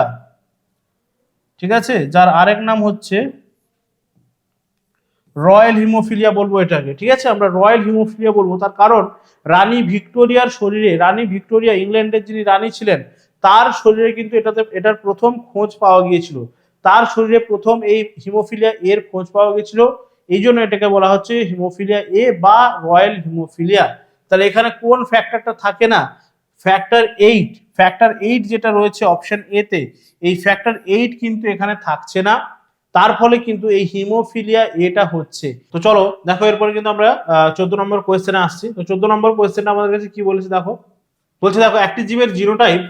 ঠিক আছে, যার আরেক নাম হচ্ছে রয়্যাল হিমোফিলিয়া বলবো এটাকে, ঠিক আছে, আমরা রয়্যাল হিমোফিলিয়া বলবো। তার কারণ রানী ভিক্টোরিয়ার শরীরে, রানী ভিক্টোরিয়া ইংল্যান্ডের যিনি রানী ছিলেন তার শরীরে কিন্তু এটার প্রথম খোঁজ পাওয়া গিয়েছিল, তার শরীরে প্রথম এই হিমোফিলিয়া এর খোঁজ পাওয়া গিয়েছিল, এই জন্য এটাকে বলা হচ্ছে হিমোফিলিয়া এ বা রয়্যাল হিমোফিলিয়া। তাহলে এখানে কোন ফ্যাক্টরটা থাকে না, ফ্যাক্টর 8, ফ্যাক্টর 8 যেটা রয়েছে অপশন এ তে, এই ফ্যাক্টর 8 কিন্তু এখানে থাকছে না, তার ফলে কিন্তু এই হিমোফিলিয়া এটা হচ্ছে। তো চলো দেখো এরপরে কিন্তু আমরা 14 নম্বর কোয়েশ্চেনে আসছি। তো 14 নম্বর কোয়েশ্চেনটা আমাদের কাছে কি বলেছে দেখো, বলছে দেখো একটি জীবের জিনোটাইপ,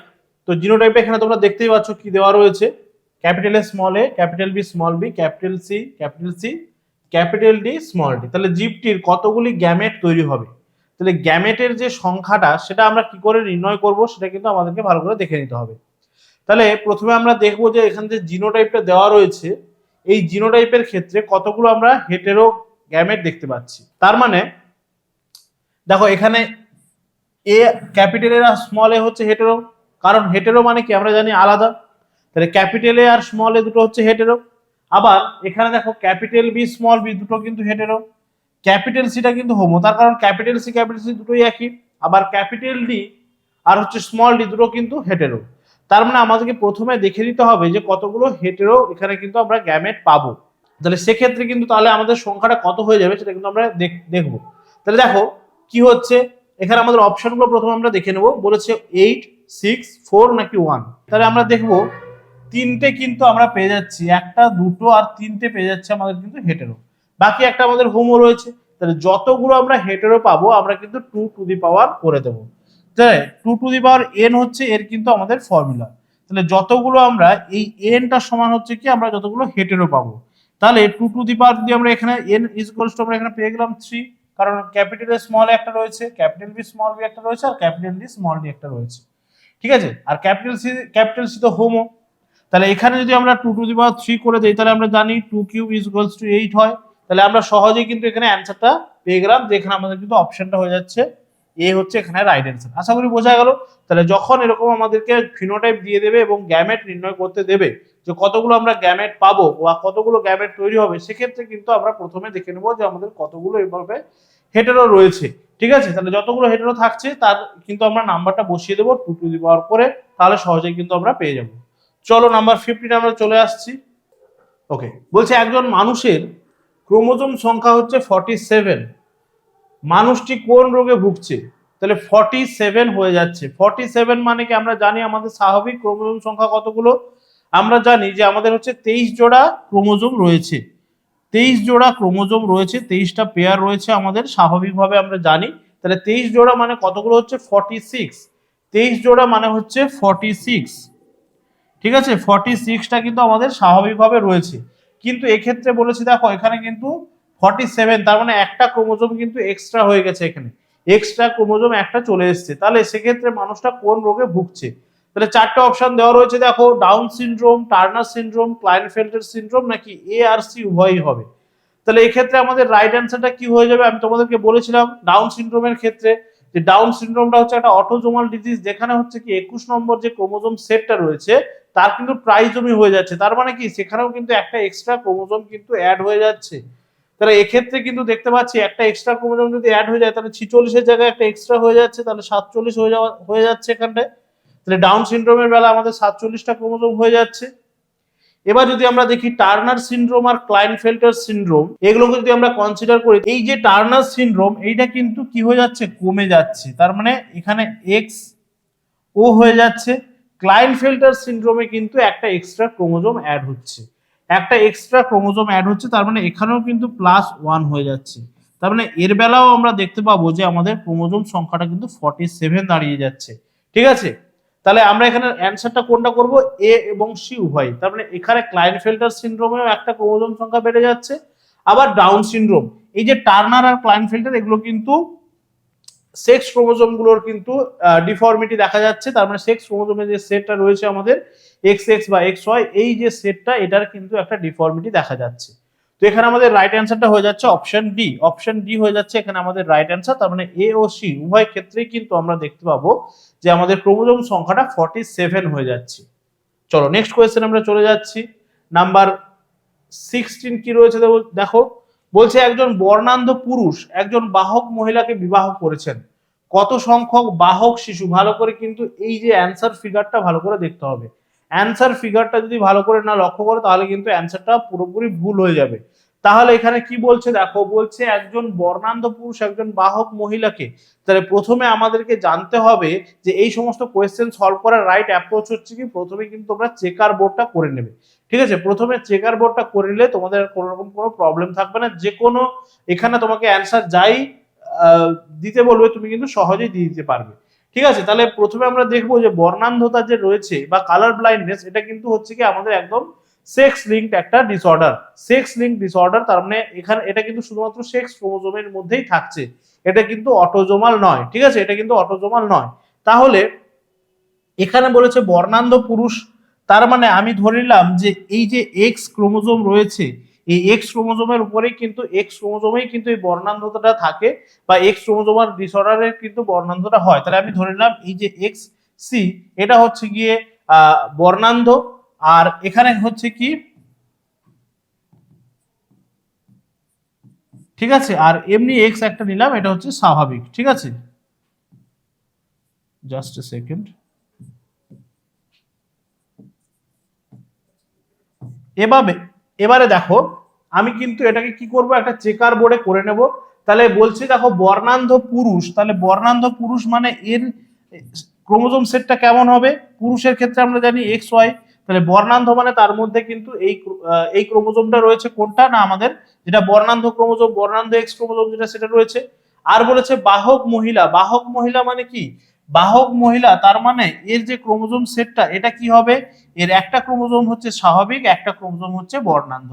তো জিনোটাইপে এখানে তোমরা দেখতেই পাচ্ছ কি দেওয়া রয়েছে, capital A small A, capital B small B, capital C, capital D small D. তাহলে জীবটির কতগুলি গ্যামেট তৈরি হবে, তাহলে গ্যামেটের যে সংখ্যাটা সেটা আমরা কি করে নির্ণয় করব সেটা কিন্তু আমাদেরকে ভালো করে দেখে নিতে হবে। তাহলে প্রথমে আমরা দেখবো যে এখানে যে জিনোটাইপটা দেওয়া রয়েছে, এই জিনোটাইপের ক্ষেত্রে কতগুলো আমরা হেটেরো গ্যামেট দেখতে পাচ্ছি। তার মানে দেখো এখানে এ ক্যাপিটাল এ আর স্মল এ হচ্ছে হেটেরো, কারণ হেটেরো মানে কি আমরা জানি আলাদা, তাহলে ক্যাপিটাল এ আর স্মল এ দুটো হচ্ছে হেটেরো। আবার এখানে দেখো ক্যাপিটাল বি স্মল বি দুটো কিন্তু হেটেরো, ক্যাপিটাল সিটা কিন্তু হোমো, তার কারণ ক্যাপিটাল সি দুটোই একই। আবার ক্যাপিটাল ডি আর হচ্ছে স্মল ডি দুটো কিন্তু হেটেরো। তার মানে আমাদেরকে প্রথমে দেখে নিতে হবে যে কতগুলো হেটেরো এখানে কিন্তু আমরা গ্যামেট পাবো। তাহলে সেক্ষেত্রে কিন্তু তাহলে আমাদের সংখ্যাটা কত হয়ে যাবে সেটা কিন্তু আমরা দেখবো। তাহলে দেখো কি হচ্ছে, এখানে আমাদের অপশনগুলো প্রথমে আমরা দেখে নেব, বলেছে 8, 6, 4 নাকি 1। তাহলে আমরা দেখবো তিনটে কিন্তু আমরা পেয়ে যাচ্ছি, একটা দুটো আর তিনটে পেয়ে যাচ্ছে আমাদের কিন্তু হেটেরো, বাকি একটা আমাদের হোমো রয়েছে। তাহলে যতগুলো আমরা হেটেরো পাবো আমরা কিন্তু 2 টু দি পাওয়ার করে দেবো। তাহলে 2 টু দি পাওয়ার n হচ্ছে এর কিন্তু আমাদের ফর্মুলা। তাহলে যতগুলো আমরা এই nটা সমান হচ্ছে কি আমরা যতগুলো হেটেরো পাবো, তাহলে 2 টু দি পাওয়ার যদি আমরা এখানে n ইকুয়ালস টু আমরা এখানে পেয়ে গেলাম 3, কারণ ক্যাপিটাল এ স্মল একটা রয়েছে, ক্যাপিটাল বি স্মল বি একটা রয়েছে আর ক্যাপিটাল ডি স্মল ডি একটা রয়েছে, ঠিক আছে, আর ক্যাপিটাল সি তো হোমো। তাহলে এখানে যদি আমরা 2 টু দি পাওয়ার 3 করে দেই তাহলে আমরা জানি 2 কিউব ইকুয়ালস টু 8 হয়। তাহলে আমরা সহজেই কিন্তু এখানে অ্যানসারটা পেয়ে গেলাম, যে এখানে আমাদের কিন্তু অপশনটা হয়ে যাচ্ছে এ হচ্ছে এখানে রাইট অ্যান্সার। আশা করি বোঝা গেল। তাহলে যখন এরকম আমাদেরকে ফিনোটাইপ দিয়ে দেবে এবং গ্যামেট নির্ণয় করতে দেবে যে কতগুলো আমরা গ্যামেট পাবো বা কতগুলো গ্যামেট তৈরি হবে, সেক্ষেত্রে কিন্তু আমরা প্রথমে দেখে নেবো যে আমাদের কতগুলো এইভাবে হেটেরো রয়েছে। ঠিক আছে, তাহলে যতগুলো হেটেরো থাকছে তার কিন্তু আমরা নাম্বারটা বসিয়ে দেবো 2 টু দি পাওয়ার করে, তাহলে সহজেই কিন্তু আমরা পেয়ে যাবো। চলো নাম্বার 15 আমরা চলে আসছি। ওকে, বলছে একজন মানুষের ক্রোমোজোম সংখ্যা হচ্ছে 47, মানুষটি কোন রোগে ভুগছে? তাহলে 47 হয়ে যাচ্ছে। 47 মানে কি? আমরা জানি আমাদের স্বাভাবিক ক্রোমোজোম সংখ্যা কতগুলো? আমরা জানি যে আমাদের হচ্ছে 23 জোড়া ক্রোমোজোম রয়েছে। 23 জোড়া ক্রোমোজোম রয়েছে, 23টা পেয়ার রয়েছে আমাদের, স্বাভাবিকভাবে আমরা জানি। তাহলে 23 জোড়া মানে কতগুলো হচ্ছে? 46। 23 জোড়া মানে হচ্ছে 46। ঠিক আছে, 46টা কিন্তু আমাদের স্বাভাবিকভাবে রয়েছে। কিন্তু এক্ষেত্রে বলেছি দেখো এখানে কিন্তু 47, তার মানে একটা ক্রোমোজোম কিন্তু এক্সট্রা হয়ে গেছে, এখানে এক্সট্রা ক্রোমোজোম একটা চলে এসেছে। তাহলে সেক্ষেত্রে মানুষটা কোন রোগে ভুগছে? তাহলে চারটে অপশন দেওয়া রয়েছে দেখো, Down syndrome, Turner syndrome, Klinefelter syndrome নাকি এ আর সি উভয়ই হবে। তাহলে এই ক্ষেত্রে আমাদের রাইট অ্যান্সারটা কি হয়ে যাবে? আমি তোমাদেরকে বলেছিলাম ডাউন সিনড্রোমের ক্ষেত্রে যে ডাউন সিনড্রোমটা হচ্ছে একটা অটোজোমাল ডিজিজ, যেখানে হচ্ছে কি 21 নম্বর যে ক্রোমোজোম সেটটা রয়েছে তার কিন্তু ট্রাইজোমি হয়ে যাচ্ছে। তার মানে কি সেখানেও কিন্তু একটা এক্সট্রা ক্রোমোজোম কিন্তু অ্যাড হয়ে যাচ্ছে। তাহলে এক্ষেত্রে কিন্তু দেখতে পাচ্ছি একটা এক্সট্রা ক্রোমোজোম যদি অ্যাড হয়ে যায় তাহলে 46 এর জায়গায় একটা এক্সট্রা হয়ে যাচ্ছে, তাহলে 47 হয়ে যাচ্ছে এখানটায়। তাহলে ডাউন সিনড্রোমের বেলা আমাদের 47টা ক্রোমোজোম হয়ে যাচ্ছে। এবার যদি আমরা দেখি টার্নার সিনড্রোম আর ক্লাইনফেল্টার সিনড্রোম, এগুলোকে যদি আমরা কনসিডার করি, এই যে টার্নার সিনড্রোম এইটা কিন্তু কি হয়ে যাচ্ছে? কমে যাচ্ছে। তার মানে এখানে এক্স ও হয়ে যাচ্ছে। ক্লাইনফেল্টার সিনড্রোমে কিন্তু একটা এক্সট্রা ক্রোমোজোম অ্যাড হচ্ছে, একটা এক্সট্রা ক্রোমোজোম অ্যাড হচ্ছে, তার মানে এখানেও কিন্তু +1 হয়ে যাচ্ছে। তার মানে এর বেলাও আমরা দেখতে পাবো যে আমাদের ক্রোমোজোম সংখ্যাটা কিন্তু 47 দাঁড়িয়ে যাচ্ছে। ঠিক আছে, তাহলে আমরা এখানে অ্যানসারটা কোনটা করব? এ এবং সি উভয়। তার মানে এখানে ক্লাইনফেল্টার সিনড্রোমেও একটা ক্রোমোজোম সংখ্যা বেড়ে যাচ্ছে, আবার ডাউন সিনড্রোম, এই যে টার্নার আর ক্লাইনফেল্টার এগুলো কিন্তু সেক্স ক্রোমোজোম গুলোর কিন্তু ডিফর্মিটি দেখা যাচ্ছে। তার মানে সেক্স ক্রোমোজোমের যে সেটটা রয়েছে আমাদের এক্স এক্স বা এক্স ওয়াই, এই যে সেটটা এটার কিন্তু একটা ডিফর্মিটি দেখা যাচ্ছে। তো এখানে আমাদের রাইট অ্যান্সারটা হয়ে যাচ্ছে অপশন ডি। অপশন ডি হয়ে যাচ্ছে এখানে আমাদের রাইট অ্যান্সার। তার মানে এ ও সি উভয় ক্ষেত্রেই কিন্তু আমরা দেখতে পাবো যে আমাদের ক্রোমোজোম সংখ্যাটা 47 হয়ে যাচ্ছে। চলো নেক্সট কোয়েশ্চেন আমরা চলে যাচ্ছি। নাম্বার 16 কি রয়েছে দেখো, বলছে একজন বর্ণান্ধ পুরুষ একজন বাহক মহিলাকে বিবাহ করেছেন, কত সংখ্যক বাহক শিশু? ভালো করে কিন্তু এই যে অ্যানসার ফিগারটা ভালো করে দেখতে হবে। অ্যানসার ফিগারটা যদি ভালো করে না লক্ষ্য করো তাহলে কিন্তু অ্যানসারটা পুরোপুরি ভুল হয়ে যাবে। তাহলে এখানে কি বলছে দেখো, বলছে একজন বর্ণান্ধ পুরুষ একজন বাহক মহিলাকে। তাহলে প্রথমে আমাদেরকে জানতে হবে যে এই সমস্ত কোয়েশ্চেন সলভ করার রাইট অ্যাপ্রোচ হচ্ছে কি, প্রথমে কিন্তু তোমরা চেকার বোর্ডটা করে নেবে। ঠিক আছে, প্রথমে চেকার বোর্ডটা করে নিলে তোমাদের কোনো রকম কোনো প্রবলেম থাকবে না। যে কোনো এখানে তোমাকে অ্যানসার যাই দিতে বলবে তুমি কিন্তু সহজেই দিয়ে দিতে পারবে। ঠিক আছে, তাহলে প্রথমে আমরা দেখবো যে বর্ণান্ধতা যে রয়েছে বা কালার ব্লাইন্ডনেস, এটা কিন্তু হচ্ছে কি আমাদের একদম সেক্স লিঙ্কড একটা ডিসঅর্ডার। সেক্স লিঙ্কড ডিসঅর্ডার, তার মানে এখানে এটা কিন্তু শুধুমাত্র সেক্স ক্রোমোজোমের মধ্যেই থাকছে, এটা কিন্তু অটোজোমাল নয়। ঠিক আছে, এটা কিন্তু অটোজোমাল নয়। তাহলে এখানে বলেছে বর্ণান্ধ পুরুষ, তার মানে আমি ধরে নিলাম যে এই যে এক্স ক্রোমোজোম রয়েছে, এই এক্স ক্রোমোজোমের উপরেই কিন্তু এক্স ক্রোমোজোমেই কিন্তু এই বর্ণান্ধতাটা থাকে বা এক্স ক্রোমোজোমাল ডিসঅর্ডারের কিন্তু বর্ণান্ধতা হয়। তাহলে আমি ধরে নিলাম এই যে এক্স সি এটা হচ্ছে গিয়ে বর্ণান্ধ, আর এখানে হচ্ছে কি, ঠিক আছে, আর এমনি এক্স একটা নিলাম, এটা হচ্ছে স্বাভাবিক। ঠিক আছে, জাস্ট এ সেকেন্ড। এভাবে এবারে দেখো আমি কিন্তু এটাকে কি করব, একটা চেকার বোর্ডে করে নেব। তাহলে বলছি দেখো বর্ণান্ধ পুরুষ, তাহলে বর্ণান্ধ পুরুষ মানে এর ক্রোমোজোম সেটটা কেমন হবে? পুরুষের ক্ষেত্রে আমরা জানি এক্স ওয়াই, তাহলে বর্ণান্ধ মানে তার মধ্যে কিন্তু এই ক্রোমোজোমটা রয়েছে কোনটা না আমাদের যেটা বর্ণান্ধ ক্রোমোজোম, বর্ণান্ধ এক্স ক্রোমোজোম যেটা সেটা রয়েছে। আর বলেছে বাহক মহিলা, বাহক মহিলা মানে কি? বাহক মহিলা তার মানে এর যে ক্রোমোজোম সেটটা এটা কি হবে? এর একটা ক্রোমোজোম হচ্ছে স্বাভাবিক, একটা ক্রোমোজোম হচ্ছে বর্ণান্ধ,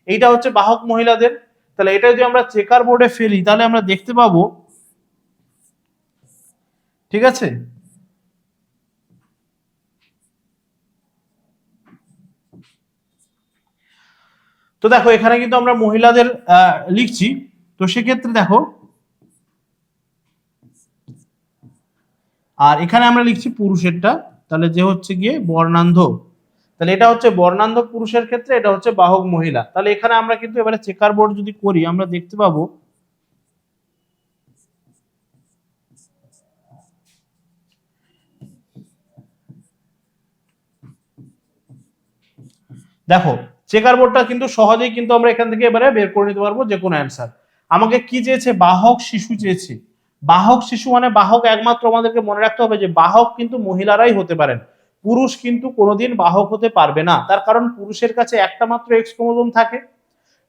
এইটা হচ্ছে বাহক মহিলাদের। তাহলে এটা যদি আমরা চেকার বোর্ডে ফেলি তাহলে আমরা দেখতে পাবো, ঠিক আছে, তো দেখো এখানে কিন্তু আমরা মহিলাদের লিখছি, তো সেক্ষেত্রে দেখো আর এখানে আমরা লিখছি পুরুষেরটা, তাহলে যে হচ্ছে গিয়ে বর্ণান্ধ, তাহলে এটা হচ্ছে বর্ণান্ধ পুরুষের ক্ষেত্রে, এটা হচ্ছে বাহক মহিলা। তাহলে এখানে আমরা কিন্তু এবারে চেকার বোর্ড যদি করি আমরা দেখতে পাবো দেখো চেকার বোর্ডটা কিন্তু সহজেই কিন্তু আমরা এখান থেকে এবারে বের করে নিতে পারবো যে কোনো অ্যান্সার। আমাকে কি চেয়েছে, বাহক শিশু চেয়েছে। বাহক শিশু মানে বাহক একমাত্র আমাদেরকে মনে রাখতে হবে যে বাহক কিন্তু মহিলারাই হতে পারেন, পুরুষ কিন্তু কোনোদিন বাহক হতে পারবে না। তার কারণ পুরুষের কাছে একটা মাত্র এক্স ক্রোমোজোম থাকে,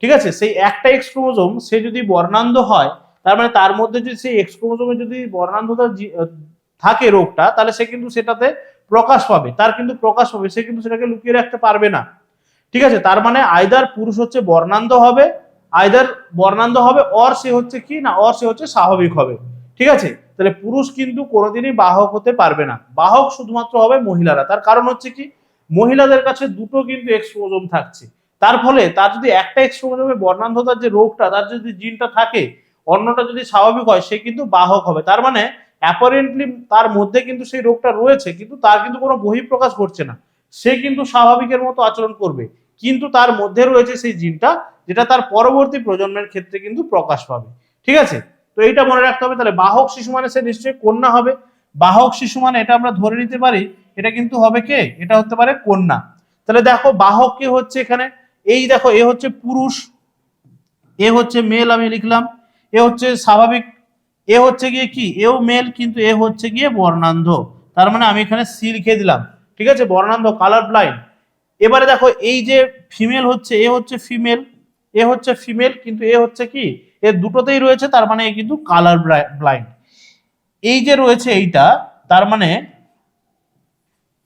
ঠিক আছে? সেই একটা এক্স ক্রোমোজোম সে যদি বর্ণান্ধ হয়, তার মানে তার মধ্যে যদি সেই এক্স ক্রোমোজোমে যদি বর্ণান্ধতা থাকে রোগটা, তাহলে সে কিন্তু সেটাতে প্রকাশ পাবে, তার কিন্তু প্রকাশ পাবে, সে কিন্তু সেটাকে লুকিয়ে রাখতে পারবে না, ঠিক আছে? তার মানে আইদার পুরুষ হচ্ছে বর্ণান্ধ হবে, আইদার বর্ণান্ধ হবে, অর সে হচ্ছে কি না, অর সে হচ্ছে স্বাভাবিক হবে, ঠিক আছে? তাহলে পুরুষ কিন্তু কোনোদিনই বাহক হতে পারবে না, বাহক শুধুমাত্র হবে মহিলারা। তার কারণ হচ্ছে কি, মহিলাদের কাছে দুটো কিন্তু এক্স ক্রোমোজোম থাকছে, তার ফলে তার যদি একটা এক্স ক্রোমোজোমে বর্ণান্ধতার যে রোগটা, তার যদি জিনটা থাকে, অন্যটা যদি স্বাভাবিক হয়, সে কিন্তু বাহক হবে। তার মানে অ্যাপারেন্টলি তার মধ্যে কিন্তু সেই রোগটা রয়েছে, কিন্তু তার কিন্তু কোনো বহিঃপ্রকাশ ঘটছে না, সে কিন্তু স্বাভাবিকের মতো আচরণ করবে, কিন্তু তার মধ্যে রয়েছে সেই জিনটা, যেটা তার পরবর্তী প্রজন্মের ক্ষেত্রে কিন্তু প্রকাশ পাবে, ঠিক আছে? তো এইটা মনে রাখতে হবে। তাহলে বাহক শিশু মানে সে নিশ্চয়ই কন্যা হবে, বাহক শিশু মানে এটা আমরা ধরে নিতে পারি এটা কিন্তু হবে কে, এটা হতে পারে কন্যা। তাহলে দেখো বাহক কে হচ্ছে এখানে, এই দেখো এ হচ্ছে পুরুষ, এ হচ্ছে মেল, আমি লিখলাম, এ হচ্ছে স্বাভাবিক, এ হচ্ছে গিয়ে কি, এও মেল, কিন্তু এ হচ্ছে গিয়ে বর্ণান্ধ, তার মানে আমি এখানে সি লিখে দিলাম, ঠিক আছে? বর্ণান্ধ, কালার ব্লাইন্ড। এবারে দেখো এই যে ফিমেল হচ্ছে, এ হচ্ছে ফিমেল, এ হচ্ছে ফিমেল, কিন্তু এ হচ্ছে কি, এ দুটোতেই রয়েছে, তার মানে এ কিন্তু কালার ব্লাইন্ড। এই যে রয়েছে এইটা, তার মানে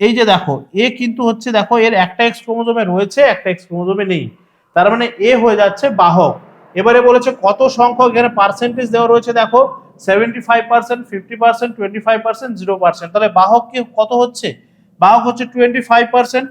এই যে দেখো এ কিন্তু হচ্ছে, দেখো এর একটা এক্স ক্রোমোজোমে রয়েছে, একটা এক্স ক্রোমোজোমে নেই, তার মানে এ হয়ে যাচ্ছে বাহক। এবারে বলেছে কত সংখ্যক, এখানে পার্সেন্টেজ দেওয়া রয়েছে, দেখো 75%, 50%, 25%, 0%। তাহলে বাহক কি কত হচ্ছে, বাহক হচ্ছে 25%,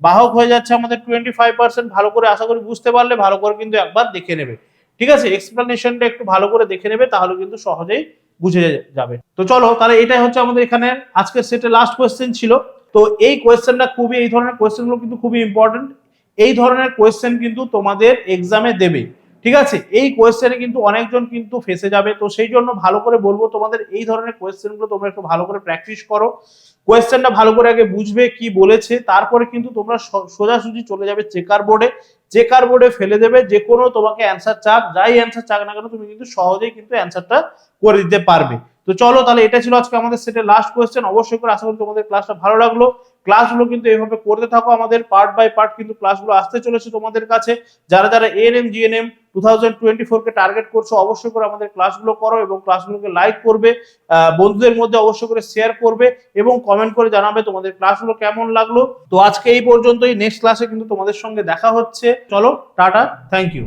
বাহক হয়ে যাচ্ছে আমাদের 25%। ভালো করে আশা করি বুঝতে পারলে, ভালো করে কিন্তু একবার দেখে নেবে, ঠিক আছে? এক্সপ্লেনেশনটা একটু ভালো করে দেখে নেবে, তাহলে কিন্তু সহজেই বুঝে যাবে। তো চলো, তাহলে এটাই হচ্ছে আমাদের এখানে আজকের সেটে লাস্ট কোয়েশ্চেন ছিল। তো এই কোয়েশ্চেনটা খুবই, এই ধরনের কোয়েশ্চেনগুলো কিন্তু খুবই ইম্পর্টেন্ট, এই ধরনের কোয়েশ্চেন কিন্তু তোমাদের এক্সামে দেবে, ঠিক আছে? এই কোয়েশ্চেনে কিন্তু অনেকজন কিন্তু ফেসে যাবে, তো সেই জন্য ভালো করে বলবো তোমাদের এই ধরনের কোয়েশ্চেনগুলো তোমরা একটু ভালো করে প্র্যাকটিস করো, কোয়েশ্চেনটা ভালো করে আগে বুঝবে কি বলেছে, তারপরে কিন্তু তোমরা সোজাসুজি চলে যাবে চেকার বোর্ডে, চেকার বোর্ডে ফেলে দেবে, যে কোনো তোমাকে অ্যান্সার চাক, যাই অ্যান্সার চাক না কেন, তুমি কিন্তু সহজেই কিন্তু অ্যান্সারটা করে দিতে পারবে। তো চলো, তাহলে এটা ছিল আজকে আমাদের সেটের লাস্ট কোয়েশ্চেন। অবশ্যই করে আশা করি তোমাদের ক্লাসটা ভালো লাগলো, ক্লাসগুলো কিন্তু এইভাবে করতে থাকো, আমাদের পার্ট বাই পার্ট কিন্তু ক্লাসগুলো আসতে চলেছে তোমাদের কাছে। যারা যারা এএনএম জিএনএম 2024 কে টার্গেট করছো, অবশ্যই করে আমাদের ক্লাসগুলো করো এবং ক্লাসগুলোকে লাইক করবে, বন্ধুদের মধ্যে অবশ্যই করে শেয়ার করবে এবং কমেন্ট করে জানাবে তোমাদের ক্লাসগুলো কেমন লাগলো। তো আজকে এই পর্যন্তই, নেক্সট ক্লাসে কিন্তু তোমাদের সঙ্গে দেখা হচ্ছে। চলো টাটা, থ্যাংক ইউ।